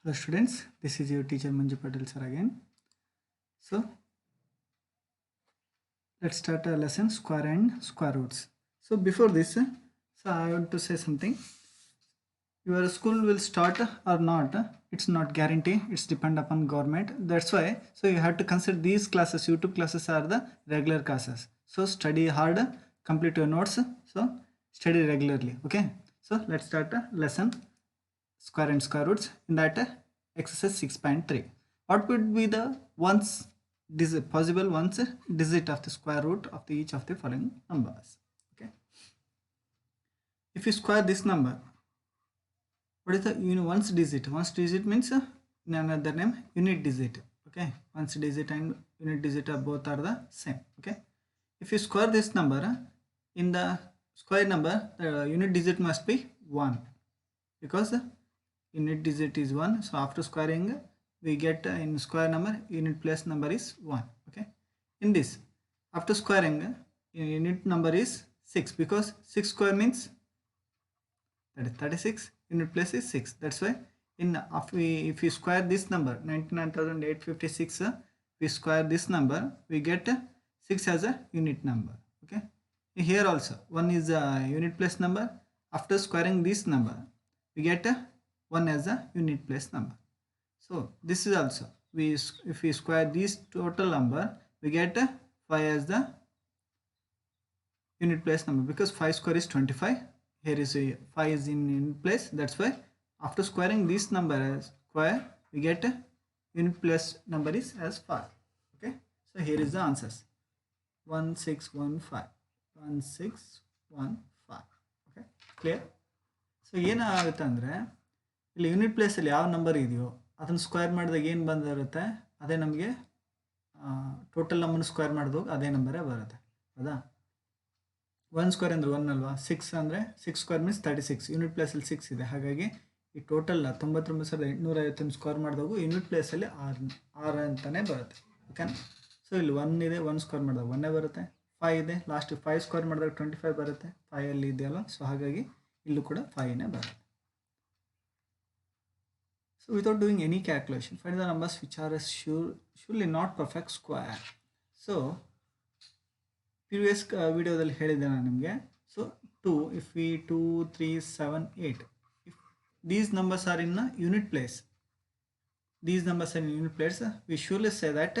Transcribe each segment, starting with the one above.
Hello students, this is your teacher Manju Patel sir again. So let's start a lesson square and square roots. So before this, so I want to say something. Your school will start or not, it's not guarantee, it's depend upon government. That's why, so you have to consider these classes, YouTube classes are the regular classes. So study hard, complete your notes, so study regularly, okay? So let's start a lesson square and square roots in that exercise 6.3. What would be the ones possible ones digit of the square root of each of the following numbers? Okay, if you square this number, what is the ones digit? Ones digit means in another name unit digit. Okay, ones digit and unit digit are both are the same. Okay, if you square this number in the square number, the unit digit must be 1 because unit digit is 1. So after squaring we get in square number unit place number is 1. Okay, in this after squaring unit number is 6 because 6 square means that is 36, unit place is 6. That's why in if we square this number 99,856, we square this number, we get 6 as a unit number. Okay, here also 1 is a unit place number. After squaring this number we get 1 as a unit place number. So this is also if we square this total number we get 5 as the unit place number because 5 square is 25. Here is a 5 is in unit place. That's why after squaring this number as square we get unit place number is as 5. Okay, so here is the answers 1615 1615. Okay, clear? So ಏನಾಗುತ್ತೆ ಅಂದರೆ ಇಲ್ಲಿ unit ಪ್ಲೇಸಲ್ಲಿ ಯಾವ number ಇದೆಯೋ ಅದನ್ನು square ಮಾಡಿದಾಗ ಏನು ಬಂದಿರುತ್ತೆ ಅದೇ ನಮಗೆ ಟೋಟಲ್ ನಂಬರ್ನ ಸ್ಕ್ವೇರ್ ಮಾಡಿದಾಗ ಅದೇ ನಂಬರೇ ಬರುತ್ತೆ. ಹೌದಾ? 1 ಸ್ಕ್ವೇರ್ ಅಂದರೆ 1 ಅಲ್ವಾ? 6 ಅಂದರೆ 6 ಸ್ಕ್ವೇರ್ ಮೀನ್ಸ್ 36. ಯೂನಿಟ್ ಪ್ಲೇಸಲ್ಲಿ 6 ಇದೆ. ಹಾಗಾಗಿ ಈ ಟೋಟಲ್ 99,850 ಸ್ಕ್ವೇರ್ ಮಾಡಿದಾಗ ಯೂನಿಟ್ ಪ್ಲೇಸಲ್ಲಿ 6 ಅಂತಲೇ ಬರುತ್ತೆ. ಓಕೆನಾ? ಸೊ ಇಲ್ಲಿ 1 ಇದೆ, 1 ಸ್ಕ್ವೇರ್ ಮಾಡಿದಾಗ 1 ಬರುತ್ತೆ. 5 ಇದೆ, ಲಾಸ್ಟ್ 5 ಸ್ಕ್ವೇರ್ ಮಾಡಿದಾಗ 25 ಬರುತ್ತೆ. 5 ಅಲ್ಲಿ ಇದೆಯಲ್ಲ, ಸೊ ಹಾಗಾಗಿ ಇಲ್ಲೂ ಕೂಡ 5ನೇ ಬರುತ್ತೆ. So without doing any calculation, find the numbers which are surely not perfect square. So previous ವಿಡಿಯೋದಲ್ಲಿ ಹೇಳಿದ್ದೆ ನಾನು ನಿಮಗೆ. So 2, if we 2, 3, 7, 8, if these numbers are in a unit place, these numbers are in unit place, we surely say that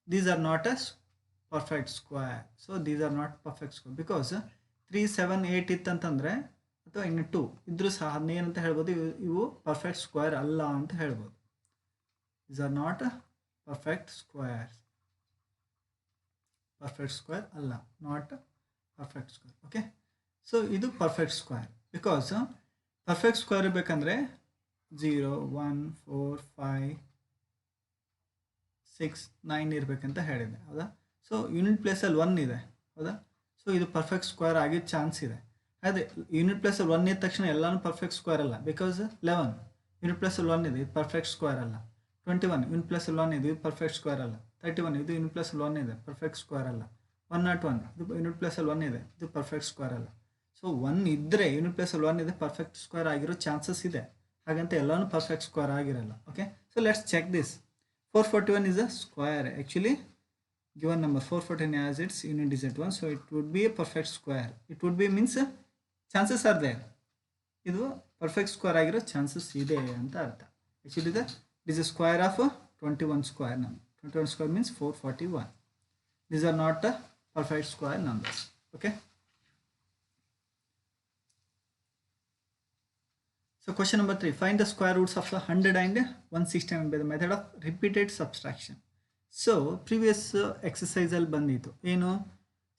these are not a perfect square. So these are not perfect square because 3, 7, 8 ಇತ್ತಂತಂದರೆ ಅಥವಾ ಇನ್ನು 2 ಇದ್ರೂ ಸಹ ಅದನ್ನೇನಂತ ಹೇಳ್ಬೋದು, ಇವು perfect square ಅಲ್ಲ ಅಂತ ಹೇಳ್ಬೋದು. These are not perfect square. Perfect square ಅಲ್ಲ, not perfect square. Okay, so ಇದು perfect square because perfect square ಇರಬೇಕಂದ್ರೆ 0, 1, 4, 5, 6, 9 ಇರಬೇಕಂತ ಹೇಳಿದೆ. ಹೌದಾ? ಸೊ ಯೂನಿಟ್ ಪ್ಲೇಸಲ್ಲಿ 1 ಇದೆ. ಹೌದಾ? ಸೊ ಇದು ಪರ್ಫೆಕ್ಟ್ ಸ್ಕ್ವೇರ್ ಆಗಿದ್ದ ಚಾನ್ಸ್ ಇದೆ. ಅದೇ ಯೂನಿಟ್ ಪ್ಲೇಸಲ್ಲಿ 1 ಇದ್ದ ತಕ್ಷಣ ಎಲ್ಲಾನು ಪರ್ಫೆಕ್ಟ್ ಸ್ಕ್ವೇರ್ ಅಲ್ಲ. ಬಿಕಾಸ್ 11 ಯೂನಿಟ್ ಪ್ಲೇಸಲ್ಲಿ 1 ಇದೆ, ಇದು ಪರ್ಫೆಕ್ಟ್ ಸ್ಕ್ವೇರ್ ಅಲ್ಲ. 21 ಯೂನಿಟ್ ಪ್ಲೇಸಲ್ಲಿ 1 ಇದೆ, ಇದು ಪರ್ಫೆಕ್ಟ್ ಸ್ಕ್ವೇರ್ ಅಲ್ಲ. 31 ಇದು ಯೂನಿಟ್ ಪ್ಲೇಸಲ್ಲಿ 1 ಇದೆ, ಪರ್ಫೆಕ್ಟ್ ಸ್ಕ್ವೇರ್ ಅಲ್ಲ. 101 ಇದು ಯೂನಿಟ್ ಪ್ಲೇಸಲ್ಲಿ 1 ಇದೆ, ಇದು ಪರ್ಫೆಕ್ಟ್ ಸ್ಕ್ವೇರ್ ಅಲ್ಲ. ಸೊ 1 ಇದ್ದರೆ ಯೂನಿಟ್ ಪ್ಲೇಸಲ್ಲಿ 1 ಇದೆ, ಪರ್ಫೆಕ್ಟ್ ಸ್ಕ್ವೇರ್ ಆಗಿರೋ ಚಾನ್ಸಸ್ ಇದೆ. ಹಾಗಂತ ಎಲ್ಲಾನು ಪರ್ಫೆಕ್ಟ್ ಸ್ಕ್ವೇರ್ ಆಗಿರಲ್ಲ. Okay, so let's check this. 441 is a square. Actually given number 414 as its unit digit 1, so it would be a perfect square. It would be means chances are there, ಇದು perfect square ಆಗಿರೋ chances ಇದೆ ಅಂತ ಅರ್ಥ. Actually this is square of 21 square number. 21 square means 441. These are not a perfect square numbers. Okay, so question number 3, find the square roots of 100 and 169 by the method of repeated subtraction. So previous ಎಕ್ಸಸೈಸಲ್ಲಿ ಬಂದಿತ್ತು ಏನು,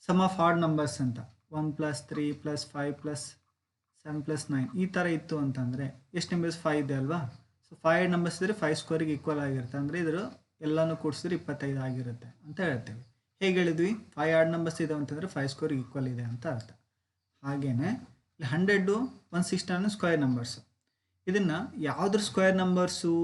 some of add numbers ಅಂತ. 1 + 3 + 5 + 7 + 9 ಈ ಥರ ಇತ್ತು ಅಂತಂದರೆ ಎಷ್ಟು numbers 5 ಇದೆ ಅಲ್ವಾ? ಸೊ 5 ನಂಬರ್ಸ್ ಇದ್ದರೆ 5 ಸ್ಕ್ವೇರಿಗೆ ಈಕ್ವಲ್ ಆಗಿರುತ್ತೆ. ಅಂದರೆ ಇದ್ರ ಎಲ್ಲನೂ ಕೂಡಿಸಿದ್ರೆ 25 ಆಗಿರುತ್ತೆ ಅಂತ ಹೇಳ್ತೇವೆ. ಹೇಗೆ ಹೇಳಿದ್ವಿ? 5 ಆಡ್ ನಂಬರ್ಸ್ ಇದೆ ಅಂತಂದರೆ 5 ಸ್ಕ್ವೇರಿಗೆ ಈಕ್ವಲ್ ಇದೆ ಅಂತ ಅರ್ಥ. ಹಾಗೆಯೇ ಇಲ್ಲಿ 100, 169 ಸ್ಕ್ವೇರ್ ನಂಬರ್ಸು. ಇದನ್ನು ಯಾವುದ್ರ ಸ್ಕ್ವೇರ್ ನಂಬರ್ಸು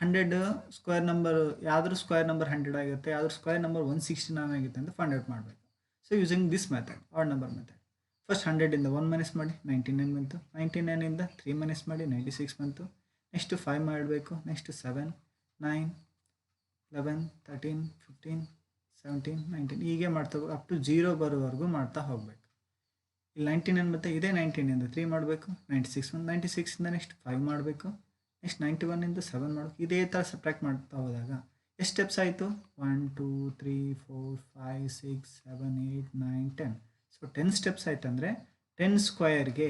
100 ಸ್ಕ್ವೇರ್ ನಂಬರ್, ಯಾವುದ್ರ ಸ್ಕ್ವೇರ್ ನಂಬರ್ 100 ಆಗುತ್ತೆ, ಯಾವುದ್ರ ಸ್ಕ್ವೇರ್ ನಂಬರ್ 169 ಆಗುತ್ತೆ ಅಂತ ಫೈಂಡ್ ಔಟ್ ಮಾಡಬೇಕು. So using this method, odd number method, first 100 ಇಂದ 1 ಮೈನಸ್ ಮಾಡಿ 99 ಬಂತು. 99 ಇಂದ 3 ಮೈನಸ್ ಮಾಡಿ 96 ಬಂತು. ನೆಕ್ಸ್ಟ್ 5 ಮಾಡಬೇಕು. ನೆಕ್ಸ್ಟ್ 7 9 11 13 15 17 19 ಹೀಗೆ ಮಾಡ್ತಾ ಅಪ್ ಟು 0 ಬರೋವರೆಗೂ ಮಾಡ್ತಾ ಹೋಗಬೇಕು. ಇಲ್ಲಿ 99 ಮತ್ತು ಇದೇ 19 3 ಮಾಡಬೇಕು. 96 96ಇಂದ ನೆಕ್ಸ್ಟ್ 5 ಮಾಡಬೇಕು. ನೆಕ್ಸ್ಟ್ 91ಇಂದ 7 ಮಾಡಬೇಕು. ಇದೇ ಥರ ಸಬ್ಟ್ರಾಕ್ಟ್ ಮಾಡ್ತಾ ಹೋದಾಗ ಎಷ್ಟು ಸ್ಟೆಪ್ಸ್ ಆಯಿತು? 1 2 3 4 5 6 7 8 9 10. ಸೊ 10 ಸ್ಟೆಪ್ಸ್ ಆಯ್ತು ಅಂದರೆ 10 ಸ್ಕ್ವಯರ್ಗೆ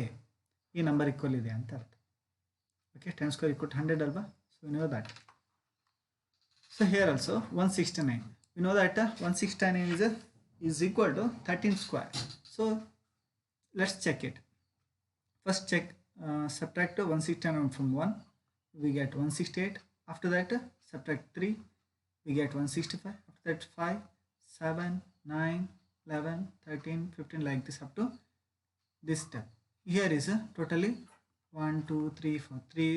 ಈ ನಂಬರ್ ಈಕ್ವಲ್ ಇದೆ ಅಂತ ಅರ್ಥ. ಓಕೆ, 10 ಸ್ಕ್ವೇರ್ ಈಕ್ವಲ್ 100 ಅಲ್ವಾ? So you know that. So here also 169. You know that 169 is equal to 13 square. So let's check it. First check, subtract 169 from 1, we get 168. After that subtract 3, we get 165. After that 5 7 9 11 13 15 like this up to this step. Here is totally 1 2 3 4 3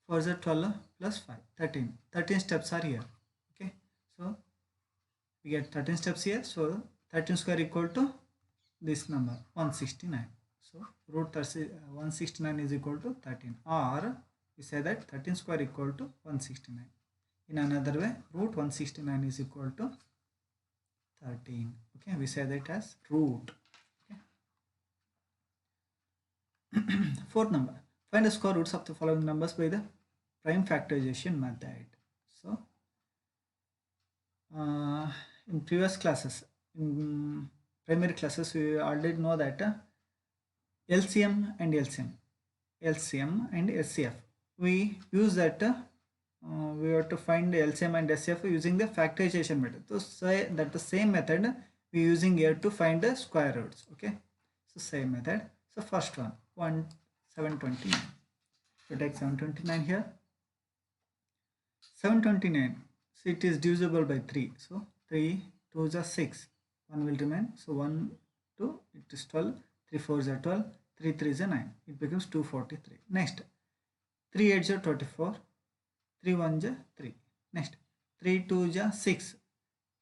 4 is 12 plus 5 13 steps are here. Okay, so we get 13 steps here. So 13 square equal to this number 169. So root 169 is equal to 13, or we say that 13 square equal to 169. In another way, root 169 is equal to 13. Okay, we say that as root. Okay. Fourth number, find the square roots of the following numbers by the prime factorization method. So in previous classes, in primary classes, we already know that LCM and SCF, we use that we have to find LCM and SCF using the factorization method. So say that the same method we using here to find the square roots. Okay, so same method. So first one 729. So take 729 here. 729, so it is divisible by 3. So 3 2s are 6, 1 will remain. So 1 2, it is 12, 3 4s are 12, 3 3s are 9, it becomes 243. Next 3 8s are 24, 3 1s are 3. Next 3 2s are 6,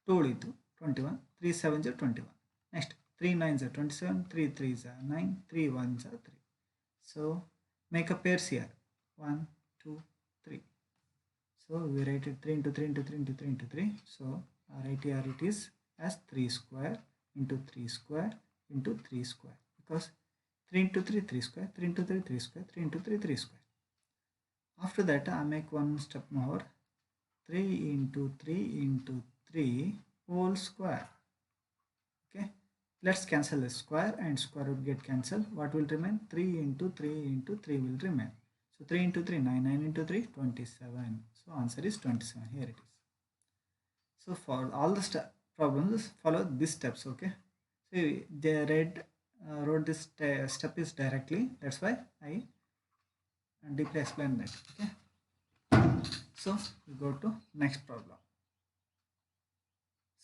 2 ಉಳಿತು 21, 3 7s are 21. Next 3 9s are 27, 3 3s are 9, 3 1s are 3. So make a pairs here 1 2 3. So we write it 3 into 3 into 3 into 3 into 3. So right here it is as 3 square into 3 square into 3 square, because 3 into 3 3 square, 3 into 3 3 square, 3 into 3 3 square. After that I make one step more, 3 into 3 into 3 whole square. Okay, let's cancel the square and square root get cancelled. What will remain? 3 into 3 into 3 will remain. So 3 into 3 9, 9 into 3 27. So answer is 27. Here it is. So for all the problems, follow these steps. Okay, so they wrote this step is directly, that's why I deeply explain that. Okay, so we go to next problem.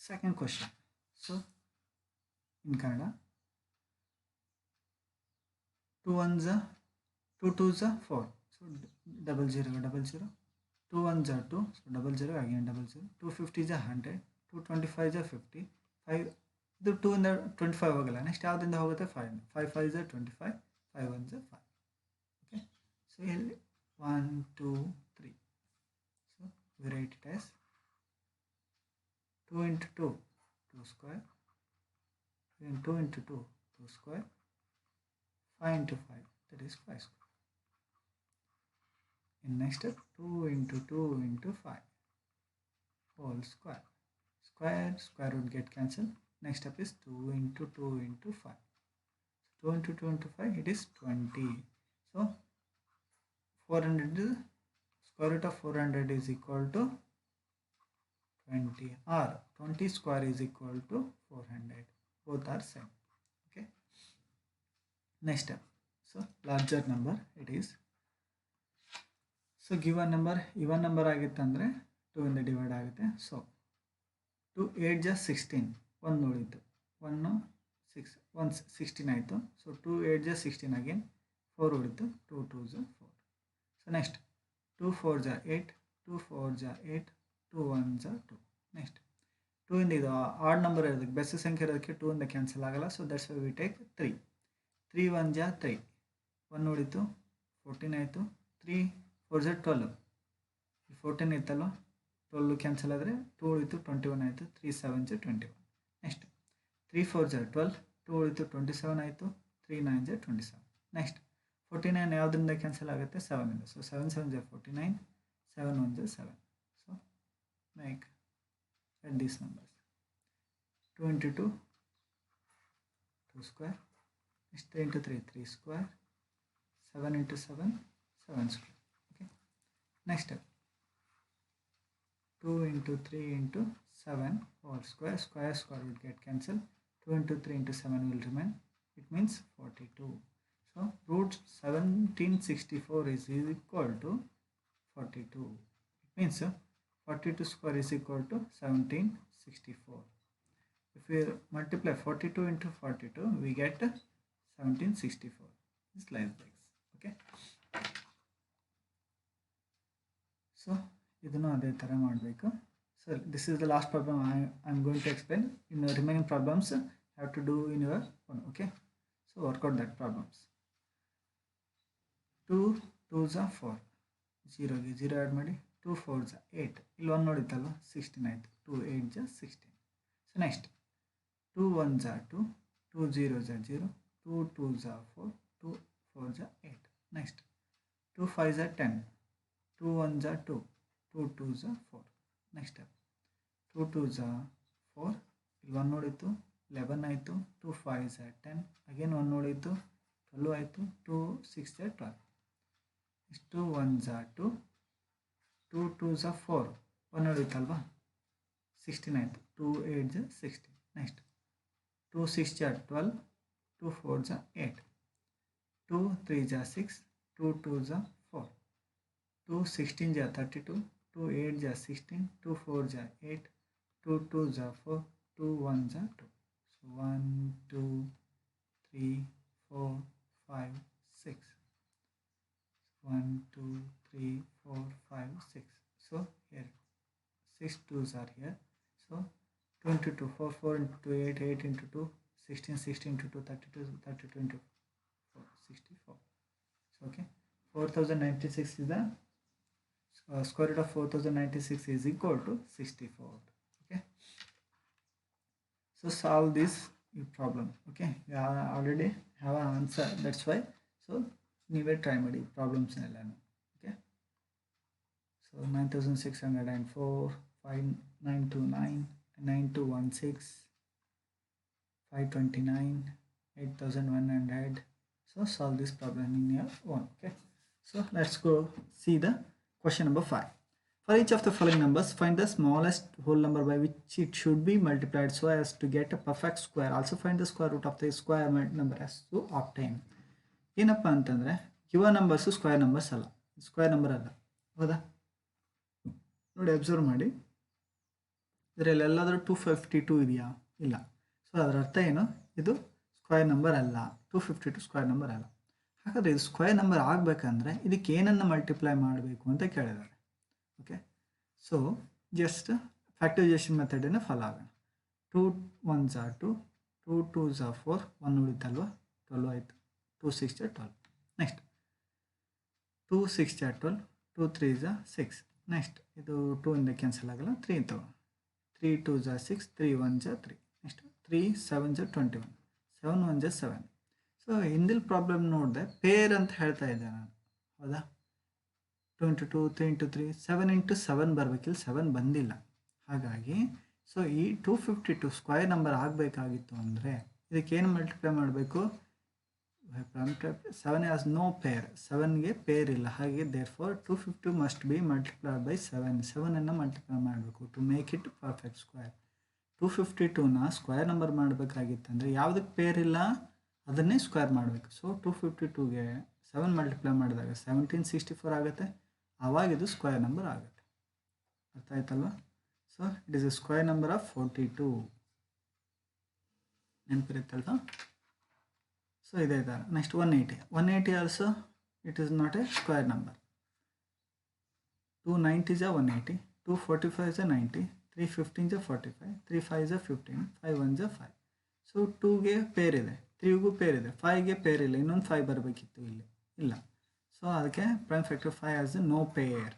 Second question. So in Kannada, 2 1s are 2 2s are 4, so 0 0 0 0. 2 1s are 2, so 0 0 again 0 0. 2 50s are 100, 2 25s are 50, 5 ಇದು 2 ಇಂದ 25 ಹೋಗಲ್ಲ. Next ಯಾವುದಿಂದ ಹೋಗುತ್ತೆ? 5 5 5s are 25, 5 1s are 5. Okay, so ಇಲ್ಲಿ 1 2 3. So we write it as 2 into 2 2 square, then 2 into 2 2 square, 5 into 5, that is 5 square. In next step 2 into 2 into 5 whole square. Square root get cancelled. Next step is 2 into 2 into 5. So 2 into 2 into 5, it is 20. So 400 is square root of 400 is equal to 20, or 20 square is equal to 400. Both are same. Okay, next step. So larger number it is. So given number even number ಆಗಿತ್ತಂದ್ರೆ 2 ಇಂದ divide ಆಗುತ್ತೆ. So 2 8 just 16, 1 ಉಳಿತು, 1 6 1 16 ಆಯಿತು. So 2 8 just 16 again 4 ಉಳಿತು, 2 2s are 4. So next 2 4s are 8, 2 4s are 8, 2 1s are 2. Next 2 ಇಂದ ಇದು odd number ಇರೋದಕ್ಕೆ, ಬೆಸ ಸಂಖ್ಯೆ ಇರೋದಕ್ಕೆ 2 ಇಂದ ಕ್ಯಾನ್ಸಲ್ ಆಗಲ್ಲ. So that's why we take 3 1s are 3, 1 ಉಳಿತು 14 ಆಯಿತು, 3 4 ಝ 12, 14 ಇತ್ತಲ್ವ, 12 ಕ್ಯಾನ್ಸಲ್ ಆದರೆ 2 ಉಳಿತು, 21 ಆಯಿತು, 3 7 ಝ 21. ನೆಕ್ಸ್ಟ್ 3 4 ಝ 12, 2 ಉಳಿತು, 27 ಆಯಿತು, 3 9 ಝ 27. ನೆಕ್ಸ್ಟ್ 49 ಯಾವುದರಿಂದ ಕ್ಯಾನ್ಸಲ್ ಆಗುತ್ತೆ, 7 ಇಂದ. So 7 7 ಝ 49, 7 1 ಝ 7. So make add these numbers. 2 into 2, 2 square. Next 3 into 3, 3 square. 7 into 7, 7 square. Okay. Next step. 2 into 3 into 7 whole square. Square square will get cancelled. 2 into 3 into 7 will remain. It means 42. So root 1764 is equal to 42. It means 42 square is equal to 1764. If we multiply 42 into 42, we get 1764. It's like this. Okay. So ಇದನ್ನು ಅದೇ ಥರ ಮಾಡಬೇಕು. So this is the last problem I am going to explain. In the remaining problems you have to do in your own. Okay. So work out that problems. 2 2s are 4, 0 ಗೆ 0 add ಮಾಡಿ, 2 4s are 8, ಇಲ್ಲಿ 1 ನೋಡಿತ್ತಲ್ವ, 16 ಆಯಿತು, 2 8s are 16. So next 2 1s are 2, 2 0s are 0, 2 2s are 4, 2 4s are 8. Next 2 5s are 10, 2 1s are 2, 2 2s are 4. Next step 2 2s are 4, ಇಲ್ಲಿ 1 ನೋಡಿತ್ತು, 11 ಆಯಿತು, 2 5s are 10, again 1 ನೋಡಿತ್ತು, 12 ಆಯಿತು, 2 6s are 12. 2 1s are 2, 2 2s are 4, 1 ನೋಡಿತ್ತಲ್ವಾ, 16 ಆಯಿತು, 2 8s are 16. Next 2 6s are 12, 2 4s are 8, 2 3s are 6, 2 2s are 4, 2 16s are 32, 2 8s are 16, 2 4s are 8, 2 2s are 4, 2 1s are 2. So 1 2 3 4 5 6. 1 2 3 4 5 6. So here 6 2s are here. So 2 into 2, 4 4 into 8, 8 into 2, 16 16 into 2, 32, 32 into 4, 64. So okay, 4096 is the square root of 4096 is equal to 64. Okay, so solve this problem. Okay, you already have an answer, that's why. So ನೀವೇ try ಮಾಡಿ ಪ್ರಾಬ್ಲಮ್ಸ್ನೆಲ್ಲನೂ. Okay, so 9604, 5929, 9216, 529, 8100. So solve this problem in your own. Okay, so let's go see the question number 5. For each of the following numbers, find the smallest whole number by which it should be multiplied so as to get a perfect square. Also find the square root of the square number as to obtain. ಏನಪ್ಪ ಅಂತಂದರೆ ಯುವ numbers square numbers ಅಲ್ಲ, square number ಅಲ್ಲ, ಹೌದಾ? ನೋಡಿ observe ಮಾಡಿ, ಇದರಲ್ಲಿ ಎಲ್ಲಾದರೂ 252 ಇದೆಯಾ? ಇಲ್ಲ. ಸೊ ಅದರ ಅರ್ಥ ಏನು? ಇದು ಸ್ಕ್ವೇರ್ ನಂಬರ್ ಅಲ್ಲ, 252 ಸ್ಕ್ವೇರ್ ನಂಬರ್ ಅಲ್ಲ. ಹಾಗಾದರೆ ಇದು ಸ್ಕ್ವೇರ್ ನಂಬರ್ ಆಗಬೇಕಂದ್ರೆ ಇದಕ್ಕೆ ಏನನ್ನು ಮಲ್ಟಿಪ್ಲೈ ಮಾಡಬೇಕು ಅಂತ ಕೇಳಿದ್ದಾರೆ. ಓಕೆ, ಸೊ ಜಸ್ಟ್ ಫ್ಯಾಕ್ಟರೈಸೇಷನ್ ಮೆಥಡನ್ನು ಫಾಲೋ ಆಗೋಣ. 2 1s are 2, 2 2s are 4, 1 ಉಳಿತಲ್ವ, 12 ಆಯಿತು, 2 6s are 12. Next 2 6s are 12, 2 3s are 6. Next ಇದು 2 ಇಂದ ಕ್ಯಾನ್ಸಲ್ ಆಗಲ್ಲ, 3 ತಗೋ, 3 2s are 6, 3 1s are 3. Next 3 7s are 21, 7 1s are 7. So ಹಿಂದಿಲ್ ಪ್ರಾಬ್ಲಮ್ ನೋಡಿದೆ ಪೇರ್ ಅಂತ ಹೇಳ್ತಾ ಇದ್ದೆ ನಾನು, ಹೌದಾ? 2 into 2, 3 into 3, 7 into 7 ಬರಬೇಕಿಲ್ಲ, 7 ಬಂದಿಲ್ಲ. ಹಾಗಾಗಿ ಸೊ ಈ 252 ಸ್ಕ್ವೇರ್ ನಂಬರ್ ಆಗಬೇಕಾಗಿತ್ತು ಅಂದರೆ ಇದಕ್ಕೇನು ಮಲ್ಟಿಪ್ಲೈ ಮಾಡಬೇಕು? 7 has no pair, 7ಗೆ ಪೇರ್ ಇಲ್ಲ. ಹಾಗೆ therefore 250 must be multiplied by 7. 7ಅನ್ನು ಮಲ್ಟಿಪ್ಲೈ ಮಾಡಬೇಕು to make it perfect square. 252ನ ಸ್ಕ್ವೇರ್ ನಂಬರ್ ಮಾಡಬೇಕಾಗಿತ್ತಂದರೆ ಯಾವುದಕ್ಕೆ ಪೇರ್ ಇಲ್ಲ ಅದನ್ನೇ ಸ್ಕ್ವೇರ್ ಮಾಡಬೇಕು. ಸೊ 252ಗೆ 7 ಮಲ್ಟಿಪ್ಲೈ ಮಾಡಿದಾಗ 1764 ಆಗುತ್ತೆ, ಆವಾಗ ಇದು ಸ್ಕ್ವೇರ್ ನಂಬರ್ ಆಗುತ್ತೆ. ಅರ್ಥ ಆಯ್ತಲ್ವ? So it is a square number of 42. ನೆನಪಿರುತ್ತಲ್ವ? ಸೊ ಇದೇ ಥರ. Next 180 also it is not a square number. 2 90s are 180, 2 45s are 90, 3 15s are 45, 3 5s are 15, 5 1s are 5. So 2ಗೆ peer ಇದೆ, 3ಗೂ ಪೇರ್ ಇದೆ, 5ಗೆ peer ಇಲ್ಲ, ಇನ್ನೊಂದು 5 ಬರಬೇಕಿತ್ತು, ಇಲ್ಲಿ ಇಲ್ಲ. ಸೊ ಸೊ ಅದಕ್ಕೆ prime factor 5 as no pair.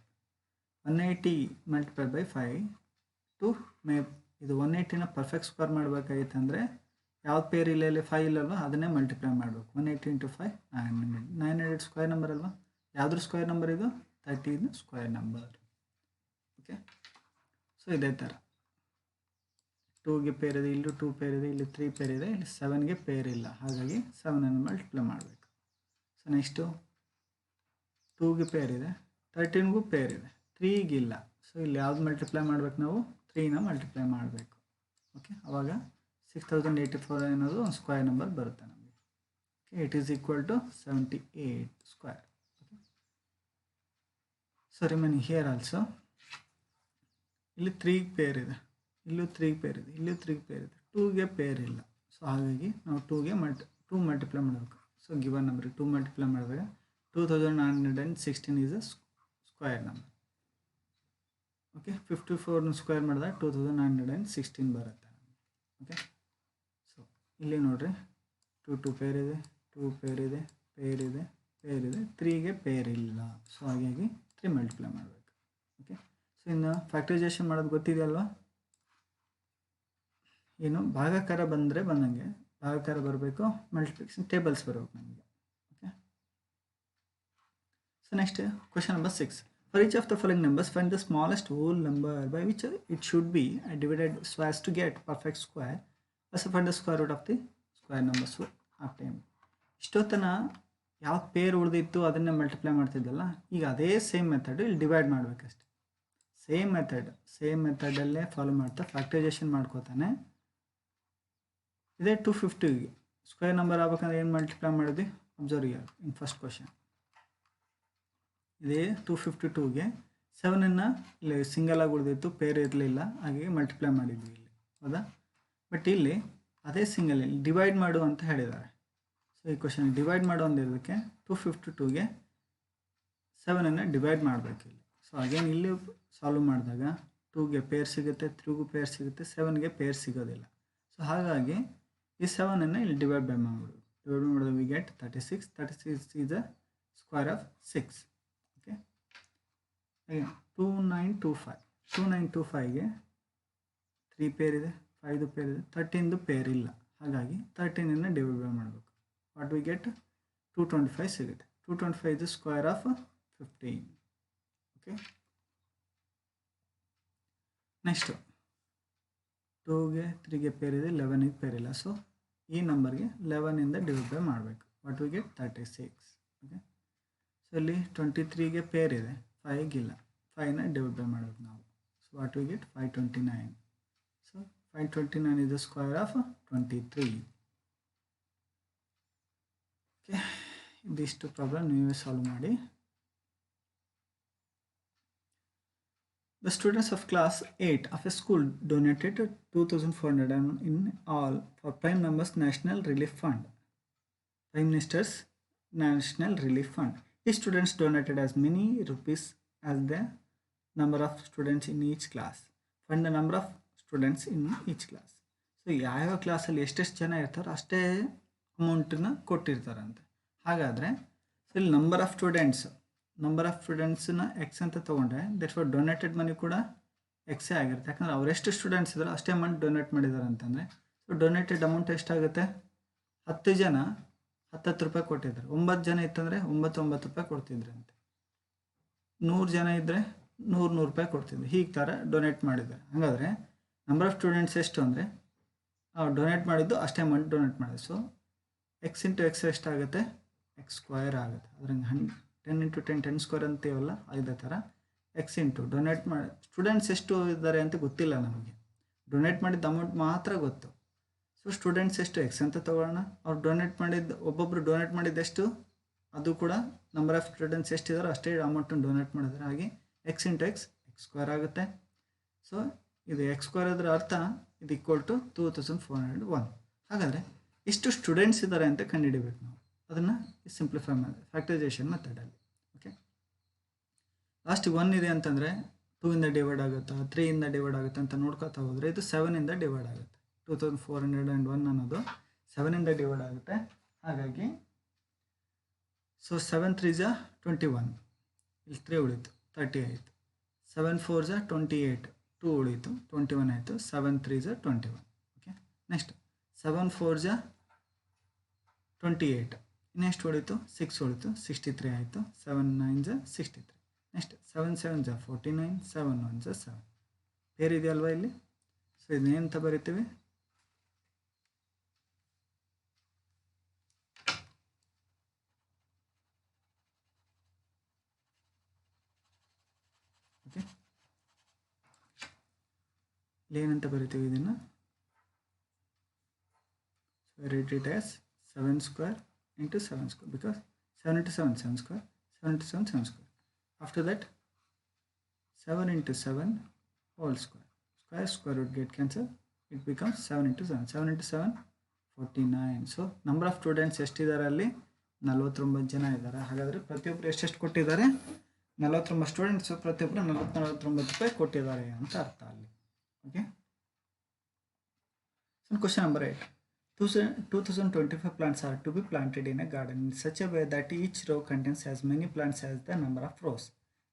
180 multiply by 5 to make ಇದು 180ನ ಪರ್ಫೆಕ್ಟ್ ಸ್ಕ್ವೇರ್ ಮಾಡಬೇಕಾಗಿತ್ತು ಅಂದರೆ ಯಾವ್ದು ಪೇರ್ ಇಲ್ಲ ಇಲ್ಲಿ 5 ಇಲ್ಲಲ್ವ, ಅದನ್ನೇ ಮಲ್ಟಿಪ್ಲೈ ಮಾಡಬೇಕು. 180 ಇಂಟು 5 900 ಸ್ಕ್ವೇರ್ ನಂಬರ್ ಅಲ್ವಾ. ಯಾವುದ್ರ ಸ್ಕ್ವೇರ್ ನಂಬರ್ ಇದು? 30 ಸ್ಕ್ವೇರ್ ನಂಬರ್. ಓಕೆ, ಸೊ ಇದೇ ಥರ 2ಗೆ ಪೇರ್ ಇದೆ, ಇಲ್ಲೂ 2 ಪೇರ್ ಇದೆ, ಇಲ್ಲಿ 3 ಪೇರ್ ಇದೆ, ಇಲ್ಲಿ 7ಗೆ ಪೇರ್ ಇಲ್ಲ, ಹಾಗಾಗಿ 7ಅನ್ನು ಮಲ್ಟಿಪ್ಲೈ ಮಾಡಬೇಕು. ಸೊ ನೆಕ್ಸ್ಟು 2ಗೆ ಪೇರ್ ಇದೆ, 13ಗೂ ಪೇರ್ ಇದೆ, 3ಗೆ ಇಲ್ಲ. ಸೊ ಇಲ್ಲಿ ಯಾವ್ದು ಮಲ್ಟಿಪ್ಲೈ ಮಾಡಬೇಕು ನಾವು? 3ನ ಮಲ್ಟಿಪ್ಲೈ ಮಾಡಬೇಕು. ಓಕೆ, ಆವಾಗ 6084 ಅನ್ನೋದು ಒಂದು ಸ್ಕ್ವೇರ್ ನಂಬರ್ ಬರುತ್ತೆ ನಮಗೆ. Okay, it is equal to 78 square. Okay, so remaining here also ಇಲ್ಲಿ 3 ಪೇರ್ ಇದೆ, ಇಲ್ಲೂ 3 ಪೇರ್ ಇದೆ, ಇಲ್ಲೂ 3 ಪೇರ್ ಇದೆ, 2ಗೆ ಪೇರ್ ಇಲ್ಲ. ಸೊ ಹಾಗಾಗಿ ನಾವು 2 ಮಲ್ಟಿಪ್ಲೈ ಮಾಡಬೇಕು. ಸೊ ಗಿವನ್ ನಂಬರ್ 2 ಮಲ್ಟಿಪ್ಲೈ ಮಾಡಿದಾಗ 2916 is a square number. Okay, 54 square ಮಾಡಿದಾಗ 2916 ಬರುತ್ತೆ. ಓಕೆ, ಸೊ ಇಲ್ಲಿ ನೋಡಿರಿ 2 ಪೇರ್ ಇದೆ, 2 ಪೇರ್ ಇದೆ, ಪೇರ್ ಇದೆ, ಪೇರ್ ಇದೆ, 3ಗೆ ಪೇರ್ ಇಲ್ಲ. ಸೊ ಹಾಗಾಗಿ 3 ಮಲ್ಟಿಪ್ಲೈ ಮಾಡಬೇಕು. ಓಕೆ, ಸೊ ಇನ್ನು ಫ್ಯಾಕ್ಟರೈಸೇಷನ್ ಮಾಡೋದು ಗೊತ್ತಿದೆಯಲ್ವಾ? ಏನು ಭಾಗಾಕಾರ ಬಂದರೆ ಬಂದಂಗೆ ಭಾಗಾಕಾರ ಬರಬೇಕು, ಮಲ್ಟಿಪ್ಲಿಕೇಶನ್ ಟೇಬಲ್ಸ್ ಬರಬೇಕು ನಮಗೆ. Okay, so next question number 6. For each of the following numbers, find the smallest whole number by which it should be divided so as to get perfect square. Also find the square root of the square number. So obtain. ಇಷ್ಟೊತ್ತನ ಯಾವ peer ಉಳಿದಿತ್ತು ಅದನ್ನೇ multiply ಮಾಡ್ತಿದ್ದಲ್ಲ, ಈಗ ಅದೇ same method ಇಲ್ಲಿ divide ಮಾಡಬೇಕಷ್ಟೆ. Same ಮೆಥಡಲ್ಲೇ follow ಮಾಡ್ತಾ factorisation ಮಾಡ್ಕೋತಾನೆ. ಇದೇ 250ಗೆ square number ಆಗ್ಬೇಕಂದ್ರೆ ಏನು multiply ಮಾಡಿದ್ವಿ? Observe year in first question. ಇದೇ 252ಗೆ 7ಅನ್ನು ಇಲ್ಲಿ ಸಿಂಗಲ್ ಆಗಿ ಉಳಿದಿತ್ತು, ಪೇರ್ ಇರಲಿಲ್ಲ, ಹಾಗೆ ಮಲ್ಟಿಪ್ಲೈ ಮಾಡಿದ್ವಿ ಇಲ್ಲಿ, ಹೌದಾ? ಬಟ್ ಇಲ್ಲಿ ಅದೇ ಸಿಂಗಲ್ ಇಲ್ಲಿ ಡಿವೈಡ್ ಮಾಡು ಅಂತ ಹೇಳಿದ್ದಾರೆ. ಸೊ ಈ ಕ್ವಶನ್ ಡಿವೈಡ್ ಮಾಡು ಅಂದಿರೋದಕ್ಕೆ 252ಗೆ 7ಅನ್ನು ಡಿವೈಡ್ ಮಾಡಬೇಕು ಇಲ್ಲಿ. ಸೊ ಅಗೇನ್ ಇಲ್ಲಿ ಸಾಲ್ವ್ ಮಾಡಿದಾಗ 2ಗೆ ಪೇರ್ ಸಿಗುತ್ತೆ, 3ಗೂ ಪೇರ್ ಸಿಗುತ್ತೆ, 7ಗೆ ಪೇರ್ ಸಿಗೋದಿಲ್ಲ. ಸೊ ಹಾಗಾಗಿ ಈ 7ಅನ್ನು ಇಲ್ಲಿ ಡಿವೈಡ್ ಮಾಡಿಬಿಡು. ಡಿವೈಡ್ ಮಾಡಿದಾಗ we get 36. 36 is a square of 6. Okay, 2925ಗೆ 3 ಪೇರ್ ಇದೆ, 5 ಪೇರ್ ಇದೆ, 13ದು ಪೇರ್ ಇಲ್ಲ, ಹಾಗಾಗಿ 13ಅನ್ನು ಡಿವೈಡ್ ಮಾಡಬೇಕು. ವಾಟ್ ವಿ ಗೆಟ್ 225 ಸಿಗುತ್ತೆ. 225 is square of 15. Okay, next 2ಗೆ 3ಗೆ ಪೇರ್ ಇದೆ, 11ಗೆ ಪೇರ್ ಇಲ್ಲ. ಸೊ ಈ ನಂಬರ್ಗೆ 11ಇಂದ ಡಿವೈಡ್ ಮಾಡಬೇಕು. What we get 36. Okay, so ಇಲ್ಲಿ 23ಗೆ ಪೇರ್ ಇದೆ, 5ಗೆ ಇಲ್ಲ, 5ನ ಡಿವೈಡ್ ಮಾಡಬೇಕು ನಾವು. So what we get 529. So 529 is the square of 23. Okay, ಇದಿಷ್ಟು ಪ್ರಾಬ್ಲಮ್ ನೀವೇ ಸಾಲ್ವ್ ಮಾಡಿ. The students of class 8 of a school donated 2,400 in all for Prime Minister's National Relief Fund. Prime Minister's National Relief Fund. Each students donated as many rupees as the number of students in each class. Find the number of students in each class. So ಯಾವ ಕ್ಲಾಸಲ್ಲಿ ಎಷ್ಟೆಷ್ಟು ಜನ ಇರ್ತಾರೋ ಅಷ್ಟೇ ಅಮೌಂಟನ್ನ ಕೊಟ್ಟಿರ್ತಾರಂತೆ. ಹಾಗಾದರೆ so ಇಲ್ಲಿ number of ಸ್ಟೂಡೆಂಟ್ಸ್ನ X ಅಂತ ತೊಗೊಂಡ್ರೆ ದಟ್ಸ್ ಫಾರ್ ಡೊನೇಟೆಡ್ ಮನಿ ಕೂಡ ಎಕ್ಸೇ ಆಗಿರುತ್ತೆ. ಯಾಕಂದರೆ ಅವರೆಷ್ಟು ಸ್ಟೂಡೆಂಟ್ಸ್ ಇದ್ದಾರೋ ಅಷ್ಟೇ ಅಮೌಂಟ್ ಡೊನೇಟ್ ಮಾಡಿದ್ದಾರೆ ಅಂತಂದರೆ ಸೊ ಡೊನೇಟೆಡ್ ಅಮೌಂಟ್ ಎಷ್ಟಾಗುತ್ತೆ? 10 ಜನ 10 ರೂಪಾಯಿ ಕೊಟ್ಟಿದ್ದಾರೆ. 9 ಜನ ಇತ್ತಂದರೆ 9 ರೂಪಾಯಿ ಕೊಡ್ತಿದ್ರಂತೆ. 100 ಜನ ಇದ್ದರೆ 100 ರೂಪಾಯಿ ಕೊಡ್ತಿದ್ರು. ಹೀಗೆ ಥರ ಡೊನೇಟ್ ಮಾಡಿದ್ದಾರೆ. ಹಾಗಾದರೆ ನಂಬರ್ ಆಫ್ ಸ್ಟೂಡೆಂಟ್ಸ್ ಎಷ್ಟು ಅಂದರೆ ಡೊನೇಟ್ ಮಾಡಿದ್ದು ಅಷ್ಟೇ ಅಮೌಂಟ್ ಡೊನೇಟ್ ಮಾಡಿದೆ. ಸೊ ಎಕ್ಸ್ ಇಂಟು ಎಕ್ಸ್ ಎಷ್ಟಾಗುತ್ತೆ? ಎಕ್ಸ್ ಸ್ಕ್ವೇರ್ ಆಗುತ್ತೆ. ಅದ್ರಂಗೆ 10 ಇಂಟು 10 ಸ್ಕ್ವೇರ್ ಅಂತೀವಲ್ಲ, ಇದೇ ಥರ ಎಕ್ಸ್ ಇಂಟು ಡೊನೇಟ್ ಮಾಡಿ ಸ್ಟೂಡೆಂಟ್ಸ್ ಎಷ್ಟು ಇದ್ದಾರೆ ಅಂತ ಗೊತ್ತಿಲ್ಲ ನಮಗೆ, ಡೊನೇಟ್ ಮಾಡಿದ ಅಮೌಂಟ್ ಮಾತ್ರ ಗೊತ್ತು. ಸೊ ಸ್ಟೂಡೆಂಟ್ಸ್ ಎಷ್ಟು ಎಕ್ಸ್ ಅಂತ ತೊಗೊಳ್ಳೋಣ. ಅವ್ರು ಡೊನೇಟ್ ಮಾಡಿದ್ದು ಒಬ್ಬೊಬ್ಬರು ಡೊನೇಟ್ ಮಾಡಿದ್ದೆಷ್ಟು ಅದು ಕೂಡ ನಂಬರ್ ಆಫ್ ಸ್ಟೂಡೆಂಟ್ಸ್ ಎಷ್ಟಿದಾರೋ ಅಷ್ಟೇ ಅಮೌಂಟನ್ನು ಡೊನೇಟ್ ಮಾಡಿದ್ದಾರೆ. ಹಾಗೆ X into X X square ಆಗುತ್ತೆ. ಸೊ ಇದು ಎಕ್ಸ್ ಸ್ಕ್ವೇರ್ ಅದರ ಅರ್ಥ ಇದು ಈಕ್ವಲ್ ಟು 2401. ಹಾಗಾದರೆ ಎಷ್ಟು ಸ್ಟೂಡೆಂಟ್ಸ್ ಇದ್ದಾರೆ ಅಂತ ಕಂಡುಹಿಡಿಬೇಕು ನಾವು. ಅದನ್ನು ಸಿಂಪ್ಲಿಫೈ ಮಾಡಿ ಫ್ಯಾಕ್ಟರೈಸೇಷನ್ ಮೆಥಡಲ್ಲಿ. ಓಕೆ, ಲಾಸ್ಟಿಗೆ 1 ಇದೆ ಅಂತಂದರೆ 2ಇಂದ ಡಿವೈಡ್ ಆಗುತ್ತಾ 3ಇಂದ ಡಿವೈಡ್ ಆಗುತ್ತೆ ಅಂತ ನೋಡ್ಕೊತಾ ಹೋದರೆ ಇದು 7ಇಂದ ಡಿವೈಡ್ ಆಗುತ್ತೆ. 2401 ಅನ್ನೋದು 7ಇಂದ ಡಿವೈಡ್ ಆಗುತ್ತೆ. ಹಾಗಾಗಿ ಸೊ 7 3 ಜ 21, ಇಲ್ಲಿ 3 ಉಳಿತು 30 ಆಯಿತು. 7 4 ಜ 28, 2 ಉಳಿತು 21 ಆಯಿತು. 7 3 ಜ 21. ಓಕೆ, ನೆಕ್ಸ್ಟ್ 7 4 ಜ 28, ನೆಕ್ಸ್ಟ್ ಉಳಿತು 6 ಉಳಿತು 63 ಆಯಿತು. 7 9 ಜ 63. ನೆಕ್ಸ್ಟ್ 7 7 ಜ 49, 7 1 ಜ 7. ಪೇರ್ ಇದೆಯಲ್ವಾ ಇಲ್ಲಿ? ಸೊ ಇದನ್ನೇಂತ ಬರಿತೀವಿ? ಓಕೆ, ಇಲ್ಲಿ ಏನಂತ ಬರಿತೀವಿ ಇದನ್ನು? So write it as 7 square into 7 square, because 7 into 7 7 square, 7 into 7 7 square. After that 7 into 7 whole square, square root get cancel, it becomes 7 into 7, 7 into 7 49. So number of students ಎಷ್ಟಿದ್ದಾರೆ ಅಲ್ಲಿ? 49 ಜನ ಇದ್ದಾರೆ. ಹಾಗಾದರೆ ಪ್ರತಿಯೊಬ್ಬರು ಎಷ್ಟೆಷ್ಟು ಕೊಟ್ಟಿದ್ದಾರೆ? 49 ಸ್ಟೂಡೆಂಟ್ಸು ಪ್ರತಿಯೊಬ್ಬರು 49 ರೂಪಾಯಿ ಕೊಟ್ಟಿದ್ದಾರೆ ಅಂತ ಅರ್ಥ ಅಲ್ಲಿ. Okay, so question number 8. 2025 plants are to be planted in a garden in such a way that each row contains as many plants as the number of rows.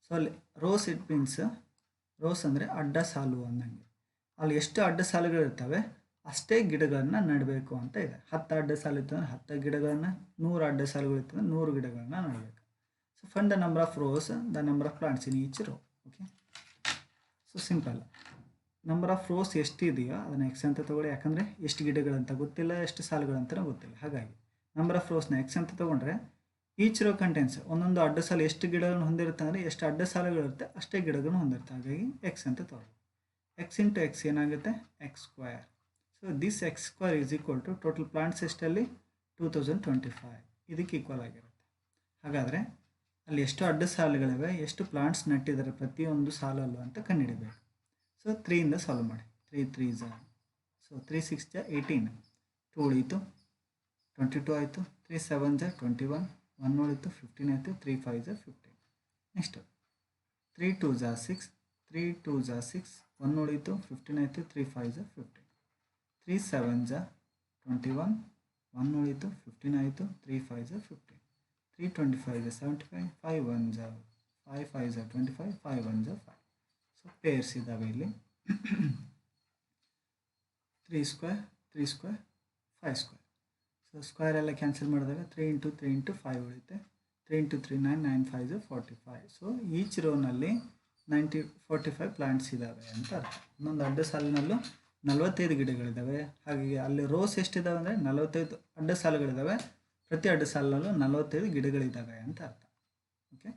So ಅಲ್ಲಿ ರೋಸ್ ಇಟ್ ಮೀನ್ಸ್, ರೋಸ್ ಅಂದರೆ ಅಡ್ಡ ಸಾಲು ಅಂದಂಗೆ. ಅಲ್ಲಿ ಎಷ್ಟು ಅಡ್ಡ ಸಾಲುಗಳಿರ್ತವೆ ಅಷ್ಟೇ ಗಿಡಗಳನ್ನ ನೆಡಬೇಕು ಅಂತ ಇದೆ. 10 ಅಡ್ಡ ಸಾಲು ಇತ್ತಂದ್ರೆ 10 ಗಿಡಗಳನ್ನ, 100 ಅಡ್ಡ ಸಾಲುಗಳಿತ್ತಂದ್ರೆ 100 ಗಿಡಗಳನ್ನ ನೆಡಬೇಕು. So find the number of rows, the number of plants in each row. Okay, so simple. Number of rows ಎಷ್ಟಿದೆಯೋ ಅದನ್ನು ಎಕ್ಸ್ ಅಂತ ತೊಗೊಳ್ಳಿ. ಯಾಕಂದರೆ ಎಷ್ಟು ಗಿಡಗಳಂತ ಗೊತ್ತಿಲ್ಲ, ಎಷ್ಟು ಸಾಲುಗಳಂತಲೂ ಗೊತ್ತಿಲ್ಲ. ಹಾಗಾಗಿ ನಂಬರ್ ಆಫ್ ರೋಸ್ನ ಎಕ್ಸ್ ಅಂತ ತೊಗೊಂಡ್ರೆ ಈಚ್ ರೋ ಕಂಟೆನ್ಸ್, ಒಂದೊಂದು ಅಡ್ಡ ಸಾಲು ಎಷ್ಟು ಗಿಡಗಳನ್ನು ಹೊಂದಿರುತ್ತೆ ಅಂದರೆ ಎಷ್ಟು ಅಡ್ಡ ಸಾಲುಗಳಿರುತ್ತೆ ಅಷ್ಟೇ ಗಿಡಗಳನ್ನು ಹೊಂದಿರುತ್ತೆ. ಹಾಗಾಗಿ ಎಕ್ಸ್ ಅಂತ ತೊಗೊಳ್ಳಿ. ಎಕ್ಸ್ ಇಂಟು ಎಕ್ಸ್ ಏನಾಗುತ್ತೆ? X square. So this x square is equal to total plants ಎಷ್ಟಲ್ಲಿ? 2025. ಇದಕ್ಕೆ ಈಕ್ವಲ್ ಆಗಿರುತ್ತೆ. ಹಾಗಾದರೆ ಅಲ್ಲಿ ಎಷ್ಟು ಅಡ್ಡ ಸಾಲುಗಳಿವೆ, ಎಷ್ಟು ಪ್ಲಾಂಟ್ಸ್ ನೆಟ್ಟಿದ್ದಾರೆ ಪ್ರತಿಯೊಂದು ಸಾಲಲ್ಲೂ ಅಂತ ಕಂಡುಹಿಡಿಬೇಕು. ಸೊ 3 ಇಂದ ಸಾಲ್ವ್ ಮಾಡಿ. 3 3 ಜ, ಸೊ 3 6 ಜ 18, 2 ಉಳಿತು 22 ಆಯಿತು. 3 7 ಜ 21, 1 ಉಳಿತು 15 ಆಯಿತು. 3 5 ಜ 15. ನೆಕ್ಸ್ಟ್ 3 2 ಜ 6, 3 2 ಜ 6, 1 ಉಳಿತು 15 ಆಯಿತು. 3 5 ಜ 15. 3 7 ಜ 21, 1 ಉಳಿತು 15 ಆಯಿತು. 3 5 ಜ 15. 3 25 ಜ 75, 5 1 ಜ 5 5 ಜ 25, 5 1 ಜ 5. ಸೊ ಪೇರ್ಸ್ ಇದ್ದಾವೆ ಇಲ್ಲಿ. 3 square 3 square 5 square. So square ಎಲ್ಲ ಕ್ಯಾನ್ಸಲ್ ಮಾಡಿದಾಗ 3 ಇಂಟು 3 ಇಂಟು 5 ಉಳಿಯುತ್ತೆ. 3 ಇಂಟು 3 9, 9 5 45. ಸೊ ಈಚ್ ರೋನಲ್ಲಿ 45 ಪ್ಲಾಂಟ್ಸ್ ಇದ್ದಾವೆ ಅಂತ ಅರ್ಥ. ಇನ್ನೊಂದು ಅಡ್ಡ ಸಾಲಿನಲ್ಲೂ 45 ಗಿಡಗಳಿದ್ದಾವೆ. ಹಾಗಾಗಿ ಅಲ್ಲಿ ರೋಸ್ ಎಷ್ಟಿದ್ದಾವೆ ಅಂದರೆ 45 ಅಡ್ಡ ಸಾಲುಗಳಿದ್ದಾವೆ. ಪ್ರತಿ ಅಡ್ಡ ಸಾಲಿನಲ್ಲೂ 45 ಗಿಡಗಳಿದ್ದಾವೆ ಅಂತ ಅರ್ಥ. Okay,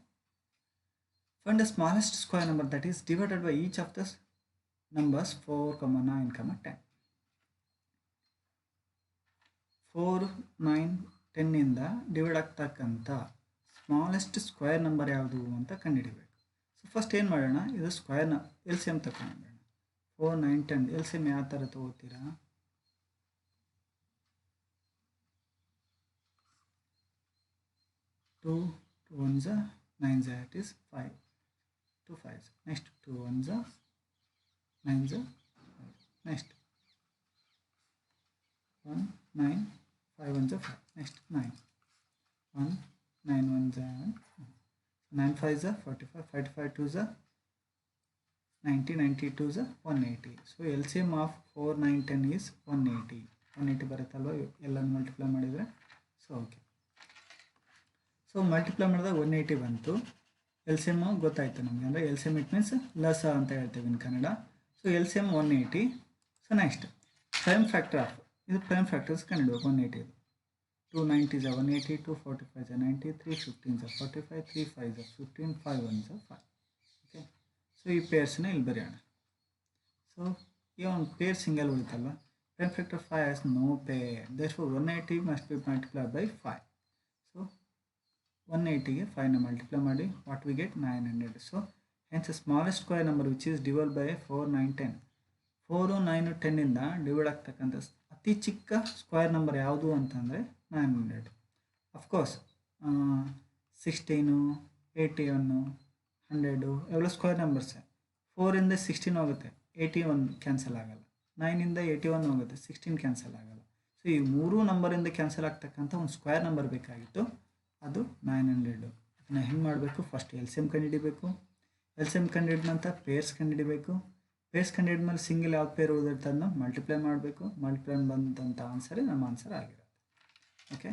find the smallest square number that is divided by each of the numbers 4, 9, 10. 4, 9, 10 ಇಂದ ಡಿವೈಡ್ ಆಗ್ತಕ್ಕಂಥ ಸ್ಮಾಲೆಸ್ಟ್ ಸ್ಕ್ವೇರ್ ನಂಬರ್ ಯಾವುದು ಅಂತ ಕಂಡುಹಿಡಿಬೇಕು. ಸೊ ಫಸ್ಟ್ ಏನು ಮಾಡೋಣ, ಇದು ಸ್ಕ್ವೇರ್ನ ಎಲ್ ಸಿ ಎಮ್ ತಗೊಂಡು 4, 9, 10 ಎಲ್ ಸಿ ಎಮ್ ಯಾವ ಥರ ತೊಗೋತೀರಾ? 2 2 1 ಜ 9 ಜ ಇಟ್ ಈಸ್ 5, 2 5. Next 2 1 ಜ 9 ಜ 5. Next 1 9 5 1 ಜ 5. Next 9 1 9 1 ಜ 9 5 ಜ 45, 45 2 ಜ 90, 92 ಜ 180. So L C M of 4 9 10 is 180. 180 ಬರುತ್ತಲ್ವ ಎಲ್ಲನೂ ಮಲ್ಟಿಪ್ಲೈ ಮಾಡಿದರೆ. ಸೊ ಓಕೆ, ಸೊ ಮಲ್ಟಿಪ್ಲೈ ಮಾಡಿದಾಗ 180 ಬಂತು. ಎಲ್ ಸಿ ಎಮ್ ಗೊತ್ತಾಯ್ತು ನಮಗೆ, ಅಂದರೆ L C M it means ಲಸ ಅಂತ ಹೇಳ್ತೇವೆ ಇನ್ ಕನ್ನಡ. So L C M 180. So next prime factor of, ಇದು ಪ್ರೈಮ್ ಫ್ಯಾಕ್ಟರ್ಸ್ ಕಂಡುಹಿಡಬೇಕು. 180 2 90 ಜ 180, 2 45 ಜ 90, 3 15 ಜ 45, 3 5 ಜ 15, 5 1 ಜ 5. ಓಕೆ, ಸೊ ಈ ಪೇರ್ಸ್ನ ಇಲ್ಲಿ ಬರೆಯೋಣ. ಸೊ ಈ ಒಂದು ಪೇರ್ ಸಿಂಗಲ್ ಉಳಿತಲ್ವ, prime factor 5 has no pair, therefore 180 must be multiplied by 5. So 180ಗೆ 5ನ ಮಲ್ಟಿಪ್ಲೈ ಮಾಡಿ, what we get 900. So hence smallest square number which is divide by 4 9 10. 4 9 10 ಇಂದ ಡಿವೈಡ್ ಆಗ್ತಕ್ಕಂಥ ಅತಿ ಚಿಕ್ಕ ಸ್ಕ್ವೇರ್ ನಂಬರ್ ಯಾವುದು ಅಂತಂದರೆ 900. Of course 16, 81, 100 ಎವೆಲ್ಲ square ನಂಬರ್ಸೇ. 4ಇಂದ 16 ಹೋಗುತ್ತೆ, 81 ಕ್ಯಾನ್ಸಲ್ ಆಗಲ್ಲ. 9ಇಂದ 81 ಹೋಗುತ್ತೆ, 16 ಕ್ಯಾನ್ಸಲ್ ಆಗಲ್ಲ. ಸೊ ಈ ಮೂರೂ ನಂಬರಿಂದ ಕ್ಯಾನ್ಸಲ್ ಆಗ್ತಕ್ಕಂಥ ಒಂದು ಸ್ಕ್ವೇರ್ ನಂಬರ್ ಬೇಕಾಗಿತ್ತು, ಅದು 900. ಇದನ್ನ ಹೆಂಗೆ ಮಾಡಬೇಕು, ಫಸ್ಟ್ ಎಲ್ ಸಿ ಎಮ್ ಕಂಡುಹಿಡಿಬೇಕು. ಎಲ್ ಸಿ ಎಮ್ ಕಂಡುಹಿಡಿದ ನಂತರ ಪೇರ್ಸ್ ಕಂಡುಹಿಡಿಬೇಕು. ಪೇರ್ಸ್ ಕಂಡುಹಿಡಿದ್ಮೇಲೆ ಸಿಂಗಲ್ ಯಾವ ಪೇರ್ ಉಳಿದಿರುತ್ತೆ ಅದನ್ನ ಮಲ್ಟಿಪ್ಲೈ ಮಾಡಬೇಕು. ಮಲ್ಟಿಪ್ಲೈ ಬಂದಂಥ ಆನ್ಸರೇ ನಮ್ಮ ಆನ್ಸರ್ ಆಗಿರುತ್ತೆ. Okay,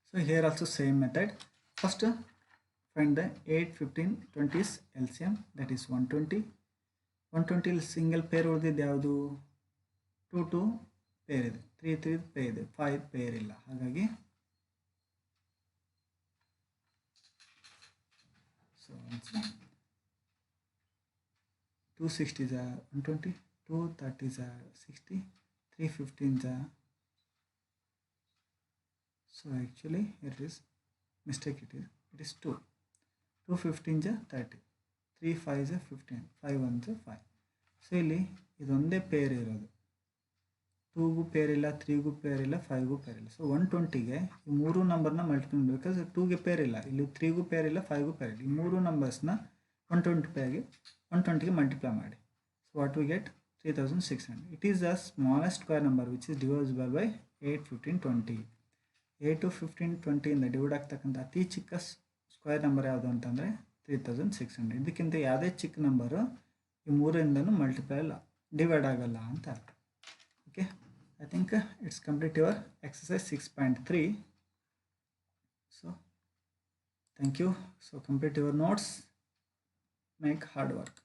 so here also same method. First find the 8, 15, 20's LCM, that is 120. 120 single peer ಉಳಿದಿದ್ದು ಯಾವುದು, 2 ಪೇರ್ ಇದೆ, 3 ಪೇರ್ ಇದೆ, 5 ಪೇರ್ ಇಲ್ಲ. ಹಾಗಾಗಿ so 260 is 120, 230 is 60, 315 is so actually it is mistake, it is 2. 215 is 30, 3 5 is 15, 5 1 is 5. So ಇಲ್ಲಿ ಇದೊಂದೇ peer ಇರೋದು, 2ಗೂ peer ಇಲ್ಲ, 3ಗೂ ಪೇರ್ ಇಲ್ಲ, 5ಗೂ ಪೇರ್ ಇಲ್ಲ. ಸೊ 120ಗೆ ಈ ಮೂರು ನಂಬರ್ನ ಮಲ್ಟಿಪ್ಲೈ ಮಾಡಬೇಕು. ಬಿಕಾಸ್ 2ಗೆ ಪೇರ್ ಇಲ್ಲ, ಇಲ್ಲಿ 3ಗೂ ಪೇರ್ ಇಲ್ಲ, 5ಗೂ ಪೇರ್ ಇಲ್ಲ. ಈ ಮೂರು ನಂಬರ್ಸ್ನ 120ಗೆ ಮಲ್ಟಿಪ್ಲೈ ಮಾಡಿ. So what we get 3600. It is the smallest square number which is divisible by 8, 15, 20. 8, 15, 20ಇಂದ ಡಿವೈಡ್ ಆಗ್ತಕ್ಕಂಥ ಅತಿ ಚಿಕ್ಕ ಸ್ಕ್ವೇರ್ ನಂಬರ್ ಯಾವುದು ಅಂತಂದರೆ 3600. ಇದಕ್ಕಿಂತ ಯಾವುದೇ ಚಿಕ್ಕ ನಂಬರು ಈ ಮೂರಿಂದನೂ ಮಲ್ಟಿಪ್ಲೈ ಇಲ್ಲ, ಡಿವೈಡ್ ಆಗಲ್ಲ ಅಂತ ಅರ್ಥ. Okay, I think it's complete your exercise 6.3. So thank you. So complete your notes, make hard work.